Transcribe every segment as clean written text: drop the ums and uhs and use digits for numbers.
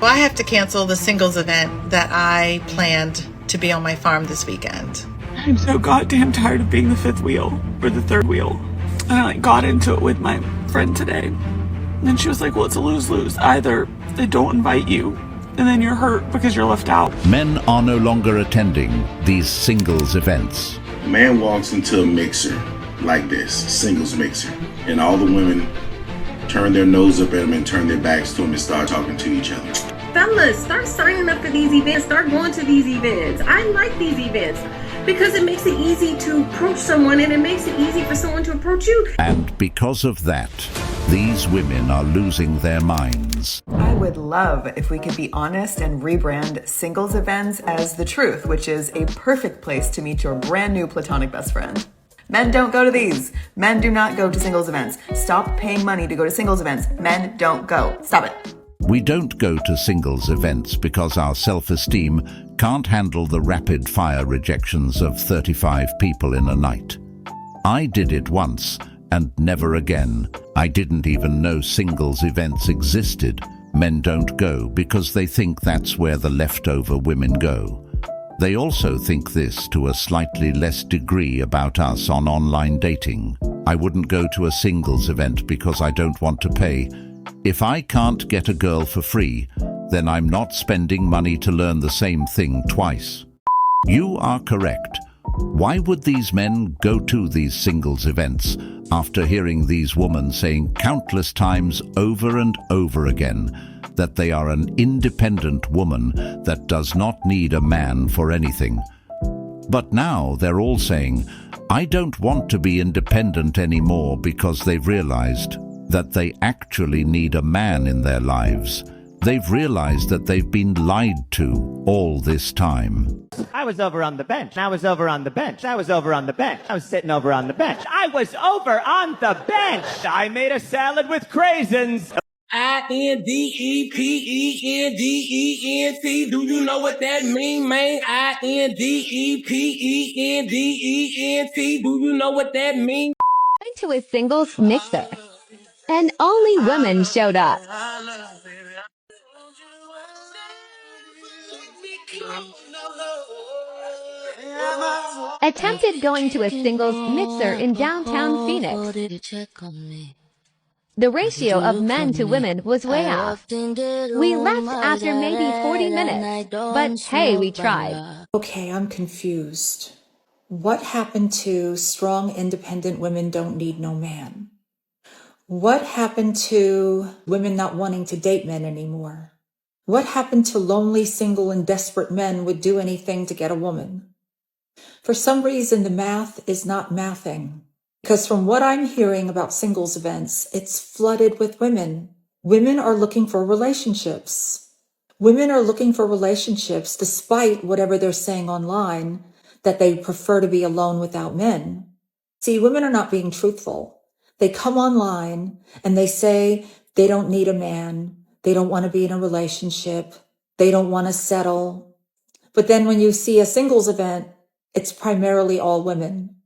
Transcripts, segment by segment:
Well, I have to cancel the singles event that I planned to be on my farm this weekend. I'm so goddamn tired of being the fifth wheel, or the third wheel. And I got into it with my friend today. And then she was like, well, it's a lose-lose. Either they don't invite you, and then you're hurt because you're left out. Men are no longer attending these singles events. A man walks into a mixer like this, singles mixer, and all the women turn their nose up at him and turn their backs to him and start talking to each other. Fellas, start signing up for these events. Start going to these events. I like these events because it makes it easy to approach someone, and it makes it easy for someone to approach you. And because of that, these women are losing their minds. I would love if we could be honest and rebrand singles events as the truth, which is a perfect place to meet your brand new platonic best friend. Men don't go to these. Men do not go to singles events. Stop paying money to go to singles events. Men don't go. Stop it. We don't go to singles events because our self-esteem can't handle the rapid-fire rejections of 35 people in a night. I did it once and never again. I didn't even know singles events existed. Men don't go because they think that's where the leftover women go. They also think this to a slightly less degree about us on online dating. I wouldn't go to a singles event because I don't want to pay. If I can't get a girl for free, then I'm not spending money to learn the same thing twice. You are correct. Why would these men go to these singles events after hearing these women saying countless times over and over again that they are an independent woman that does not need a man for anything? But now they're all saying, I don't want to be independent anymore because they've realized that they actually need a man in their lives. They've realized that they've been lied to all this time. I was over on the bench. I was over on the bench. I was over on the bench. I was sitting over on the bench. I was over on the bench. I made a salad with craisins. INDEPENDENT. Do you know what that mean, man? INDEPENDENT. Do you know what that mean? Went to a singles mixer, and only women showed up. Attempted going to a singles mixer in downtown Phoenix. The ratio of men to women was way off. We left after maybe 40 minutes, but hey, we tried. Okay, I'm confused. What happened to strong, independent women don't need no man? What happened to women not wanting to date men anymore? What happened to lonely, single, and desperate men would do anything to get a woman? For some reason, the math is not mathing. Because from what I'm hearing about singles events, it's flooded with women. Women are looking for relationships. Women are looking for relationships despite whatever they're saying online, that they prefer to be alone without men. See, women are not being truthful. They come online and they say they don't need a man. They don't want to be in a relationship. They don't want to settle. But then when you see a singles event, it's primarily all women.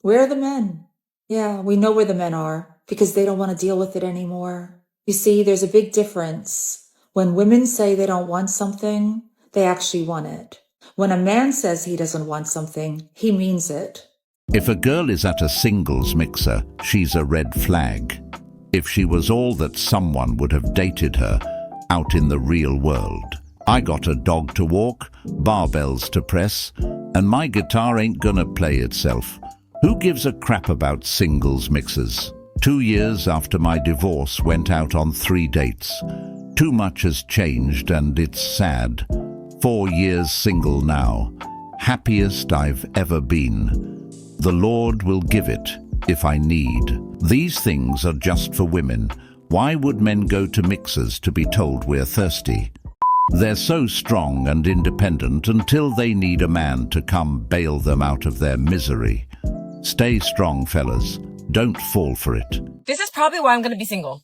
Where are the men? Yeah, we know where the men are because they don't want to deal with it anymore. You see, there's a big difference. When women say they don't want something, they actually want it. When a man says he doesn't want something, he means it. If a girl is at a singles mixer, she's a red flag. If she was all that someone would have dated her out in the real world. I got a dog to walk, barbells to press, and my guitar ain't gonna play itself. Who gives a crap about singles mixers? 2 years after my divorce, went out on 3 dates. Too much has changed and it's sad. 4 years single now. Happiest I've ever been. The Lord will give it if I need. These things are just for women. Why would men go to mixers to be told we're thirsty? They're so strong and independent until they need a man to come bail them out of their misery. Stay strong, fellas. Don't fall for it. This is probably why I'm going to be single.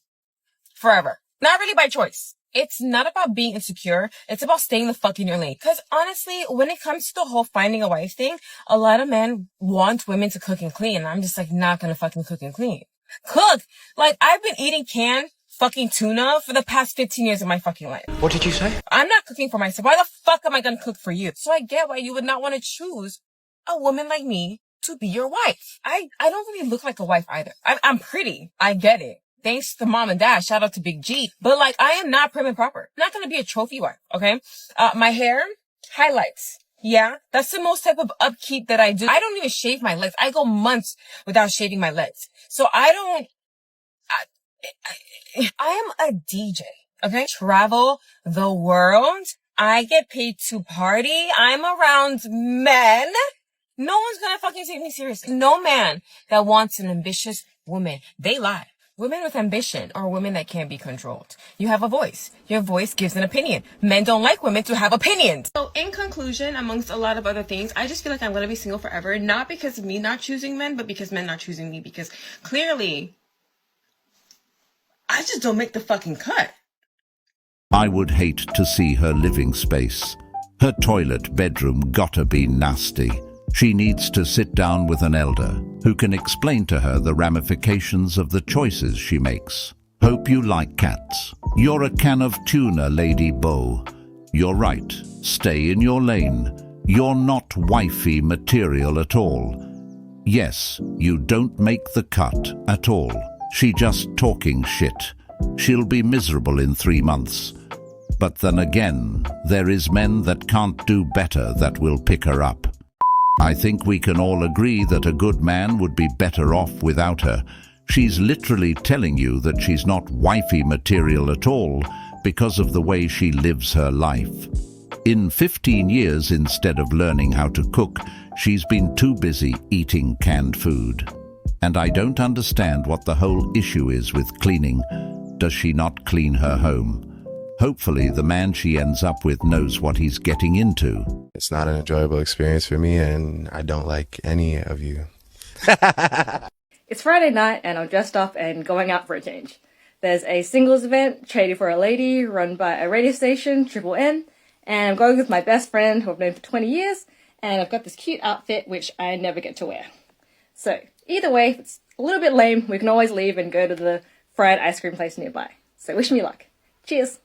Forever. Not really by choice. It's not about being insecure. It's about staying the fuck in your lane. Because honestly, when it comes to the whole finding a wife thing, a lot of men want women to cook and clean. I'm just like not going to fucking cook and clean. Cook! Like, I've been eating canned fucking tuna for the past 15 years of my fucking life. What did you say? I'm not cooking for myself. Why the fuck am I gonna cook for you? So I get why you would not want to choose a woman like me to be your wife. I don't really look like a wife either. I'm pretty. I get it. Thanks to mom and dad. Shout out to Big G. But like, I am not prim and proper. I'm not gonna be a trophy wife, okay? My hair, highlights. Yeah, that's the most type of upkeep that I do. I don't even shave my legs. I go months without shaving my legs. So I am a DJ, okay? Travel the world. I get paid to party. I'm around men. No one's gonna fucking take me seriously. No man that wants an ambitious woman. They lie. Women with ambition are women that can't be controlled. You have a voice. Your voice gives an opinion. Men don't like women to have opinions. So in conclusion, amongst a lot of other things, I just feel like I'm going to be single forever. Not because of me not choosing men, but because men not choosing me. Because clearly, I just don't make the fucking cut. I would hate to see her living space. Her toilet bedroom gotta be nasty. She needs to sit down with an elder who can explain to her the ramifications of the choices she makes. Hope you like cats. You're a can of tuna, Lady Beau. You're right. Stay in your lane. You're not wifey material at all. Yes, you don't make the cut at all. She just talking shit. She'll be miserable in 3 months. But then again, there is men that can't do better that will pick her up. I think we can all agree that a good man would be better off without her. She's literally telling you that she's not wifey material at all because of the way she lives her life. In 15 years, instead of learning how to cook, she's been too busy eating canned food. And I don't understand what the whole issue is with cleaning. Does she not clean her home? Hopefully the man she ends up with knows what he's getting into. It's not an enjoyable experience for me, and I don't like any of you. It's Friday night and I'm dressed up and going out for a change. There's a singles event, Trading for a Lady, run by a radio station, Triple N, and I'm going with my best friend who I've known for 20 years, and I've got this cute outfit which I never get to wear. So, either way, if it's a little bit lame, we can always leave and go to the fried ice cream place nearby. So wish me luck. Cheers!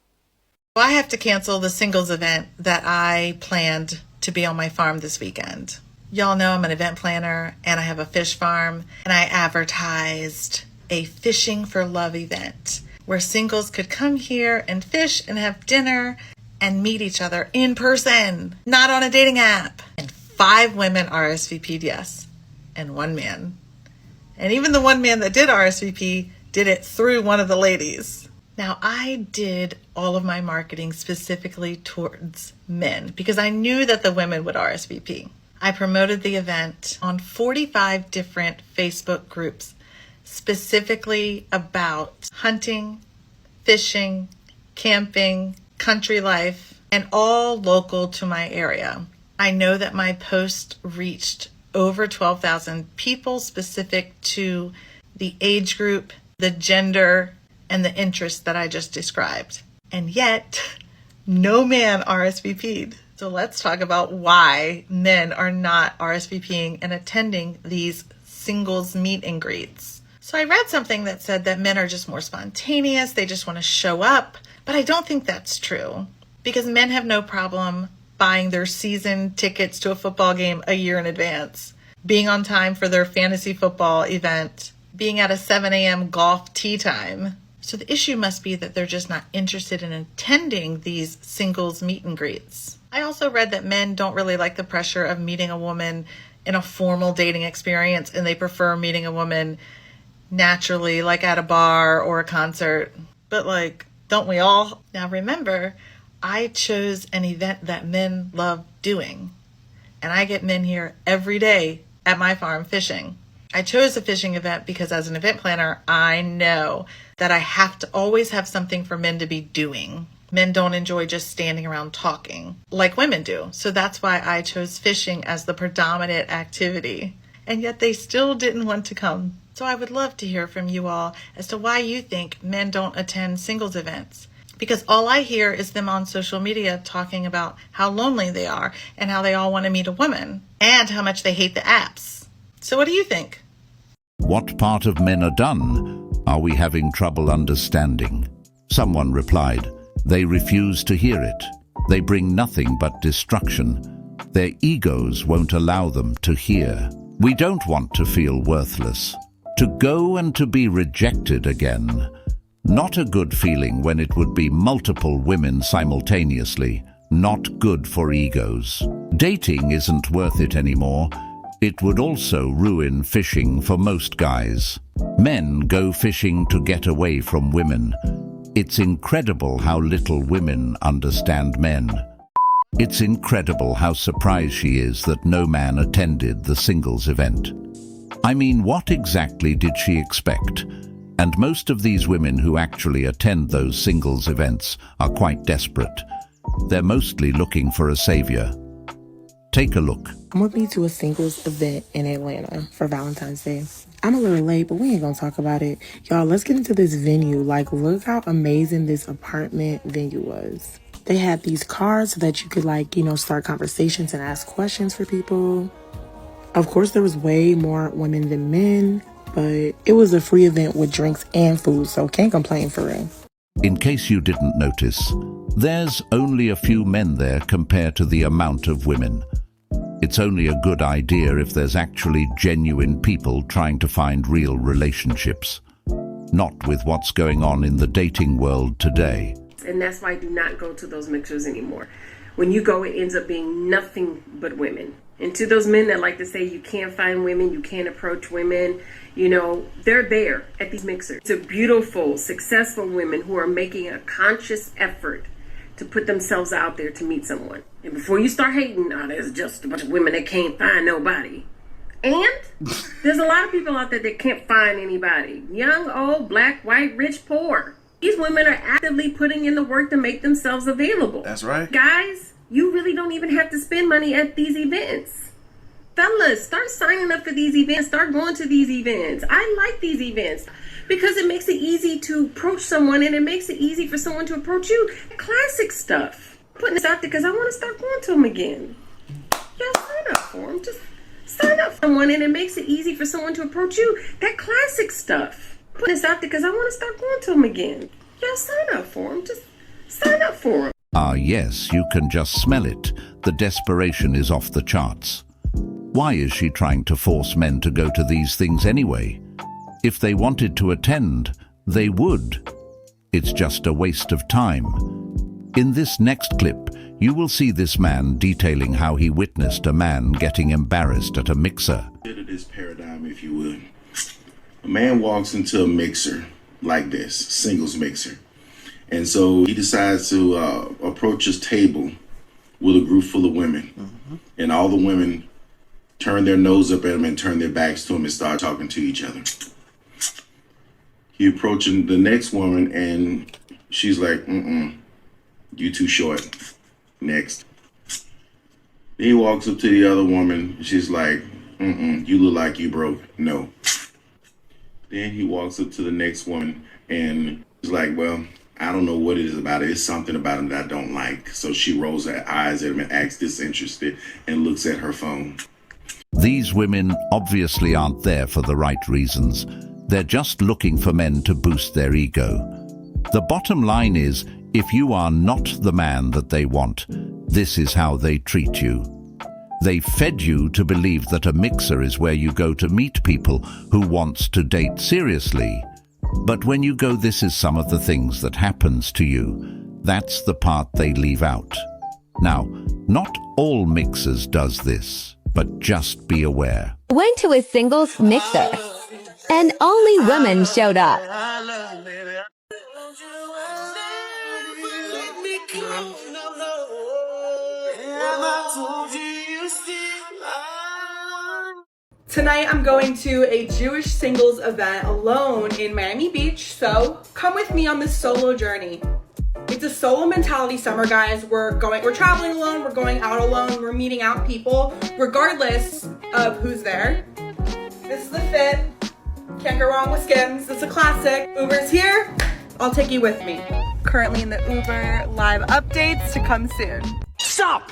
Well, I have to cancel the singles event that I planned to be on my farm this weekend. Y'all know I'm an event planner and I have a fish farm, and I advertised a fishing for love event where singles could come here and fish and have dinner and meet each other in person, not on a dating app. And 5 women RSVP'd yes, and 1 man. And even the 1 man that did RSVP did it through one of the ladies. Now, I did all of my marketing specifically towards men because I knew that the women would RSVP. I promoted the event on 45 different Facebook groups, specifically about hunting, fishing, camping, country life, and all local to my area. I know that my post reached over 12,000 people specific to the age group, the gender, and the interests that I just described. And yet, no man RSVP'd. So let's talk about why men are not RSVPing and attending these singles meet and greets. So I read something that said that men are just more spontaneous, they just want to show up, but I don't think that's true because men have no problem buying their season tickets to a football game a year in advance, being on time for their fantasy football event, being at a 7 a.m. golf tee time. So the issue must be that they're just not interested in attending these singles meet and greets. I also read that men don't really like the pressure of meeting a woman in a formal dating experience, and they prefer meeting a woman naturally, like at a bar or a concert. But like, don't we all? Now remember, I chose an event that men love doing, and I get men here every day at my farm fishing. I chose a fishing event because as an event planner, I know that I have to always have something for men to be doing. Men don't enjoy just standing around talking like women do. So that's why I chose fishing as the predominant activity. And yet they still didn't want to come. So I would love to hear from you all as to why you think men don't attend singles events. Because all I hear is them on social media talking about how lonely they are and how they all want to meet a woman and how much they hate the apps. So what do you think? What part of men are done? Are we having trouble understanding? Someone replied, they refuse to hear it. They bring nothing but destruction. Their egos won't allow them to hear. We don't want to feel worthless. To go and to be rejected again. Not a good feeling when it would be multiple women simultaneously. Not good for egos. Dating isn't worth it anymore. It would also ruin fishing for most guys. Men go fishing to get away from women. It's incredible how little women understand men. It's incredible how surprised she is that no man attended the singles event. I mean, what exactly did she expect? And most of these women who actually attend those singles events are quite desperate. They're mostly looking for a savior. Take a look. I'm with me to a singles event in Atlanta for Valentine's Day. I'm a little late, but we ain't gonna talk about it. Y'all, let's get into this venue. Like, look how amazing this apartment venue was. They had these cards so that you could, like, start conversations and ask questions for people. Of course, there was way more women than men, but it was a free event with drinks and food, so can't complain for real. In case you didn't notice, there's only a few men there compared to the amount of women. It's only a good idea if there's actually genuine people trying to find real relationships, not with what's going on in the dating world today. And that's why I do not go to those mixers anymore. When you go, it ends up being nothing but women. And to those men that like to say you can't find women, you can't approach women, they're there at these mixers. It's a beautiful, successful women who are making a conscious effort to put themselves out there to meet someone. And before you start hating, there's just a bunch of women that can't find nobody. And there's a lot of people out there that can't find anybody. Young, old, black, white, rich, poor. These women are actively putting in the work to make themselves available. That's right. Guys, you really don't even have to spend money at these events. Fellas, start signing up for these events. Start going to these events. I like these events because it makes it easy to approach someone, and it makes it easy for someone to approach you. Classic stuff. I'm putting this out there because I want to start going to them again. Y'all sign up for them. Just sign up for someone, and it makes it easy for someone to approach you. That classic stuff. I'm putting this out there because I want to start going to them again. Y'all sign up for them. Just sign up for them. Ah, yes, you can just smell it. The desperation is off the charts. Why is she trying to force men to go to these things anyway? If they wanted to attend, they would. It's just a waste of time. In this next clip, you will see this man detailing how he witnessed a man getting embarrassed at a mixer. This paradigm, if you would. A man walks into a mixer like this, singles mixer. And so he decides to approach his table with a group full of women. Mm-hmm. And all the women turn their nose up at him and turn their backs to him and start talking to each other. He approaching the next woman and she's like, you too short. Next. Then he walks up to the other woman. She's like, you look like you broke. No. Then he walks up to the next woman and he's like, well, I don't know what it is about it. It's something about him that I don't like. So she rolls her eyes at him and acts disinterested and looks at her phone. These women obviously aren't there for the right reasons. They're just looking for men to boost their ego. The bottom line is, if you are not the man that they want, this is how they treat you. They fed you to believe that a mixer is where you go to meet people who wants to date seriously. But when you go, this is some of the things that happens to you. That's the part they leave out. Now, not all mixers does this, but just be aware. Went to a singles mixer, and only women showed up. Tonight I'm going to a Jewish singles event alone in Miami Beach, so come with me on this solo journey. It's a solo mentality summer, guys. We're traveling alone, we're going out alone, we're meeting out people, regardless of who's there. This is the fit. Can't go wrong with Skims. It's a classic. Uber's here. I'll take you with me. Currently in the Uber, live updates to come soon. Stop!